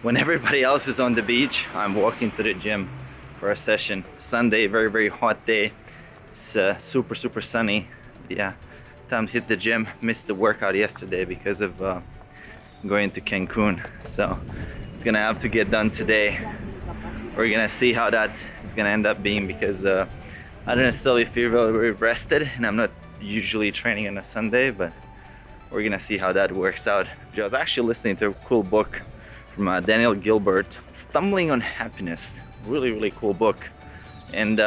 When everybody else is on the beach, I'm walking to the gym for a session. Sunday, very hot day. It's super sunny. Yeah, time to hit the gym. Missed the workout yesterday because of going to Cancun. So it's gonna have to get done today. We're gonna see how that is gonna end up being because I don't necessarily feel very rested, and I'm not usually training on a Sunday, but we're gonna see how that works out. I was actually listening to a cool book from Daniel Gilbert, Stumbling on Happiness. Really cool book. And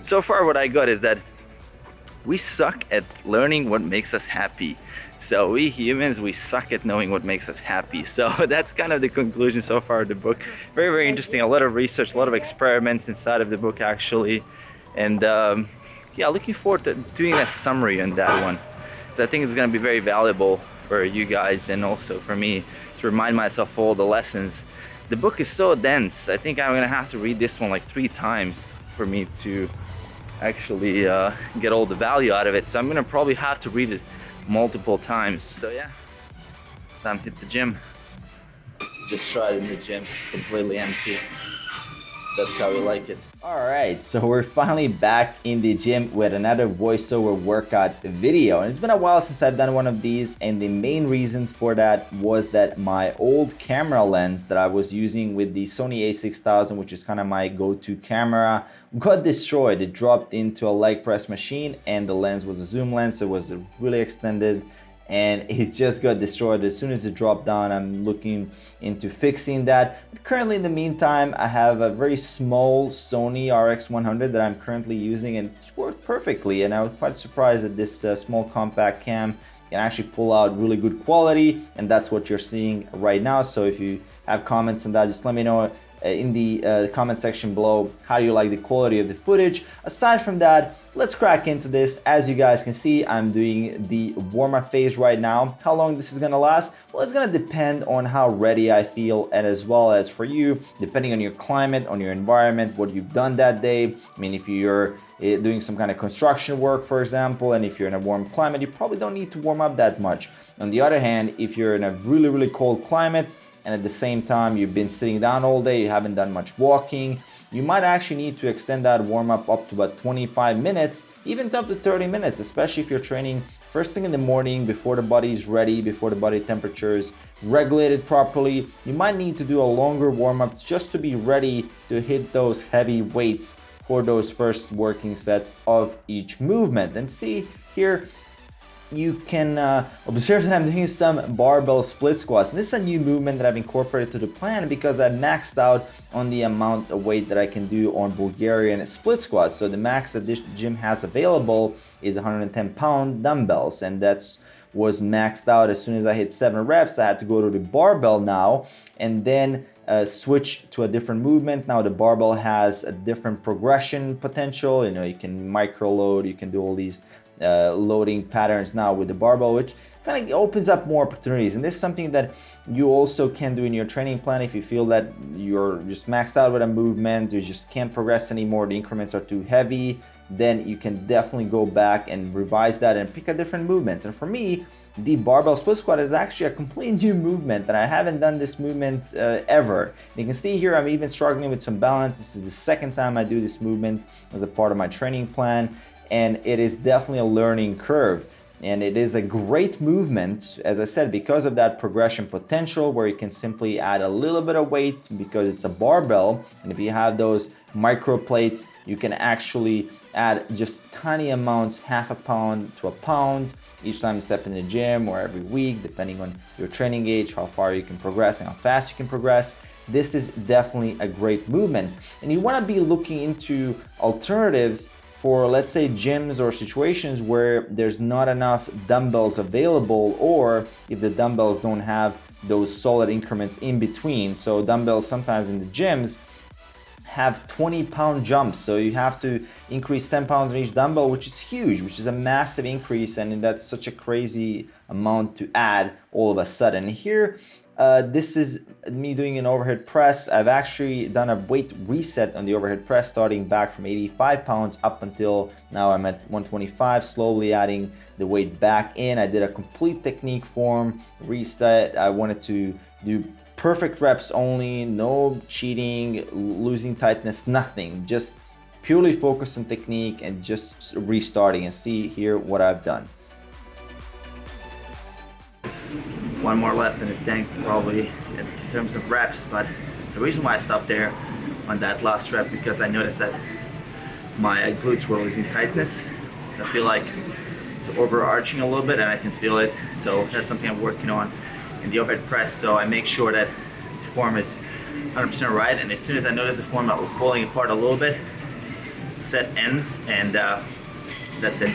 so far what I got is that we suck at learning what makes us happy. So we humans, we suck at knowing what makes us happy. So that's kind of the conclusion so far of the book. Very interesting, a lot of research, a lot of experiments inside of the book actually. And yeah, looking forward to doing a summary on that one. So I think it's gonna be very valuable for you guys and also for me to remind myself of all the lessons. The book is so dense. I think I'm gonna have to read this one like 3 times for me to actually get all the value out of it. So I'm gonna probably have to read it multiple times. So yeah, time to hit the gym. Just tried in the gym, completely empty. That's how we like it. All right, so we're finally back in the gym with another voiceover workout video. And it's been a while since I've done one of these, and the main reason for that was that my old camera lens that I was using with the Sony a6000, which is kind of my go-to camera, got destroyed. It dropped into a leg press machine, and the lens was a zoom lens, so it was really extended, and it just got destroyed as soon as it dropped down. I'm looking into fixing that. But currently, in the meantime, I have a very small Sony RX100 that I'm currently using, and it's worked perfectly. And I was quite surprised that this small compact cam can actually pull out really good quality, and that's what you're seeing right now. So if you have comments on that, just let me know in the comment section below how you like the quality of the footage. Aside from that, let's crack into this. As you guys can see, I'm doing the warm-up phase right now. How long this is gonna last? Well, it's gonna depend on how ready I feel, and as well as for you, depending on your climate, on your environment, what you've done that day. I mean, if you're doing some kind of construction work, for example, and if you're in a warm climate, you probably don't need to warm up that much. On the other hand, if you're in a really cold climate, and at the same time you've been sitting down all day, you haven't done much walking, you might actually need to extend that warm-up up to about 25 minutes, even up to 30 minutes, especially if you're training first thing in the morning before the body is ready, before the body temperature is regulated properly. You might need to do a longer warm-up just to be ready to hit those heavy weights for those first working sets of each movement. And see here, you can observe that I'm doing some barbell split squats. And this is a new movement that I've incorporated to the plan because I maxed out on the amount of weight that I can do on Bulgarian split squats. So the max that this gym has available is 110-pound dumbbells, and that's was maxed out as soon as I hit 7 reps. I had to go to the barbell now and then switch to a different movement. Now the barbell has a different progression potential. You know, you can micro load, you can do all these loading patterns now with the barbell, which kind of opens up more opportunities. And this is something that you also can do in your training plan. If you feel that you're just maxed out with a movement, you just can't progress anymore, the increments are too heavy, then you can definitely go back and revise that and pick a different movement. And for me, the barbell split squat is actually a completely new movement, and I haven't done this movement ever. You can see here I'm even struggling with some balance. This is the second time I do this movement as a part of my training plan, and it is definitely a learning curve. And it is a great movement, as I said, because of that progression potential where you can simply add a little bit of weight because it's a barbell. And if you have those micro plates, you can actually add just tiny amounts, half a pound to a pound, each time you step in the gym or every week, depending on your training age, how far you can progress and how fast you can progress. This is definitely a great movement. And you want to be looking into alternatives for, let's say, gyms or situations where there's not enough dumbbells available, or if the dumbbells don't have those solid increments in between. So dumbbells sometimes in the gyms have 20-pound jumps, so you have to increase 10 pounds on each dumbbell, which is huge, which is a massive increase, and that's such a crazy amount to add all of a sudden. Here, this is me doing an overhead press. I've actually done a weight reset on the overhead press, starting back from 85 pounds up until now I'm at 125, slowly adding the weight back in. I did a complete technique form reset. I wanted to do perfect reps only, no cheating, losing tightness, nothing. Just purely focused on technique and just restarting, and see here what I've done. One more left in the tank probably in terms of reps, but the reason why I stopped there on that last rep because I noticed that my glutes were losing tightness. So I feel like it's overarching a little bit and I can feel it. So that's something I'm working on in the overhead press. So I make sure that the form is 100% right, and as soon as I notice the form pulling apart a little bit, set ends, and that's it.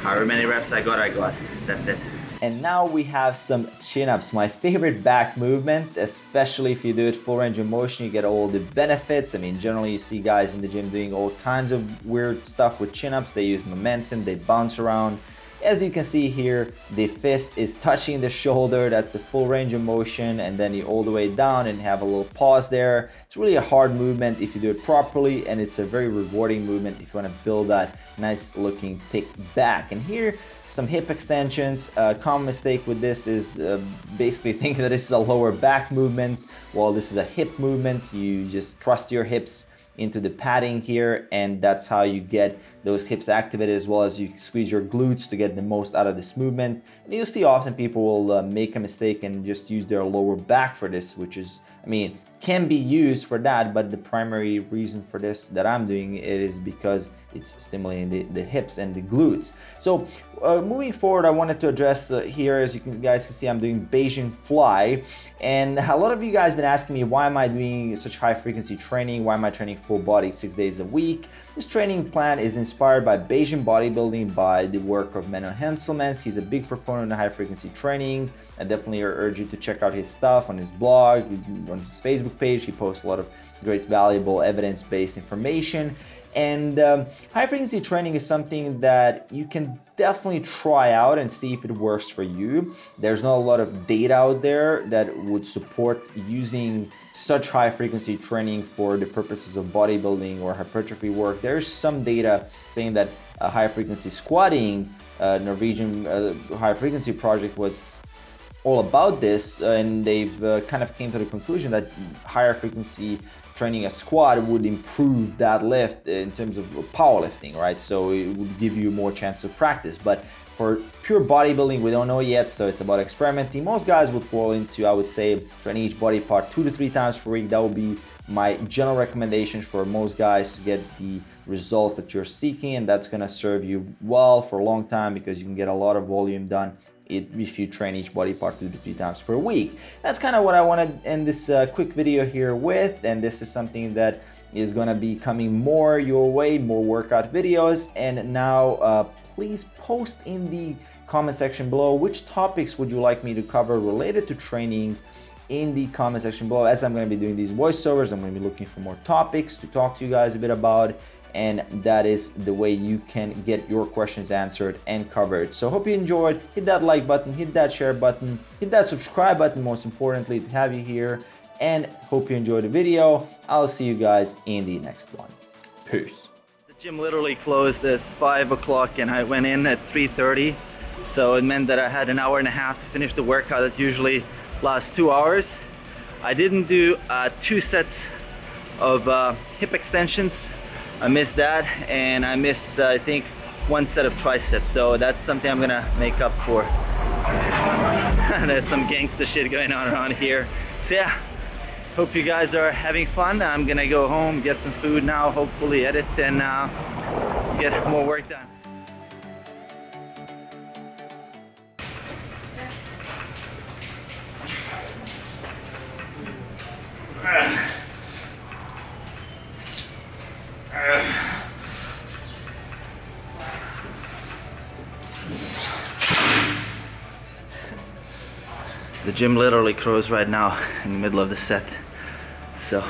However many reps I got, that's it. And now we have some chin-ups, my favorite back movement, especially if you do it full range of motion, you get all the benefits. I mean, generally you see guys in the gym doing all kinds of weird stuff with chin-ups. They use momentum, they bounce around. As you can see here, the fist is touching the shoulder, that's the full range of motion, and then you all the way down and have a little pause there. It's really a hard movement if you do it properly, and it's a very rewarding movement if you want to build that nice looking thick back. And here, some hip extensions. Common mistake with this is basically thinking that this is a lower back movement. Well, this is a hip movement. You just thrust your hips into the padding here, and that's how you get those hips activated, as well as you squeeze your glutes to get the most out of this movement. And you'll see often people will make a mistake and just use their lower back for this, which is, I mean, can be used for that, but the primary reason for this that I'm doing it is because it's stimulating the hips and the glutes. So moving forward, I wanted to address here, as you guys can see, I'm doing Bayesian fly, and a lot of you guys have been asking me, why am I doing such high frequency training? Why am I training full body 6 days a week? This training plan is inspired by Bayesian bodybuilding, by the work of Menno Henselmans. He's a big proponent of high frequency traiing. I definitely urge you to check out his stuff on his blog, on his Facebook page. He posts a lot of great, valuable, evidence-based information. And high frequency training is something that you can definitely try out and see if it works for you. There's not a lot of data out there that would support using such high frequency training for the purposes of bodybuilding or hypertrophy work. There's some data saying that high frequency squatting, Norwegian high frequency project was all about this, and they've kind of came to the conclusion that higher frequency training a squat would improve that lift in terms of powerlifting, right? So it would give you more chance of practice. But for pure bodybuilding, we don't know yet, so it's about experimenting. Most guys would fall into, I would say, training each body part 2 to 3 times per week. That would be my general recommendation for most guys to get the results that you're seeking, and that's gonna serve you well for a long time because you can get a lot of volume done if you train each body part 2 to 3 times per week. That's kind of what I want to end this quick video here with, and this is something that is going to be coming more your way, more workout videos. And now please post in the comment section below which topics would you like me to cover related to training in the comment section below. As I'm going to be doing these voiceovers, I'm going to be looking for more topics to talk to you guys a bit about, and that is the way you can get your questions answered and covered. So hope you enjoyed. Hit that like button, hit that share button, hit that subscribe button, most importantly, to have you here, and hope you enjoyed the video. I'll see you guys in the next one. Peace. The gym literally closed at 5 o'clock and I went in at 3:30. So it meant that I had an hour and a half to finish the workout that usually lasts 2 hours. I didn't do 2 sets of hip extensions. I missed that, and I missed I think 1 set of triceps, so that's something I'm gonna make up for. There's some gangster shit going on around here. So yeah, hope you guys are having fun. I'm gonna go home, get some food now, hopefully edit and get more work done. The gym literally closed right now in the middle of the set, so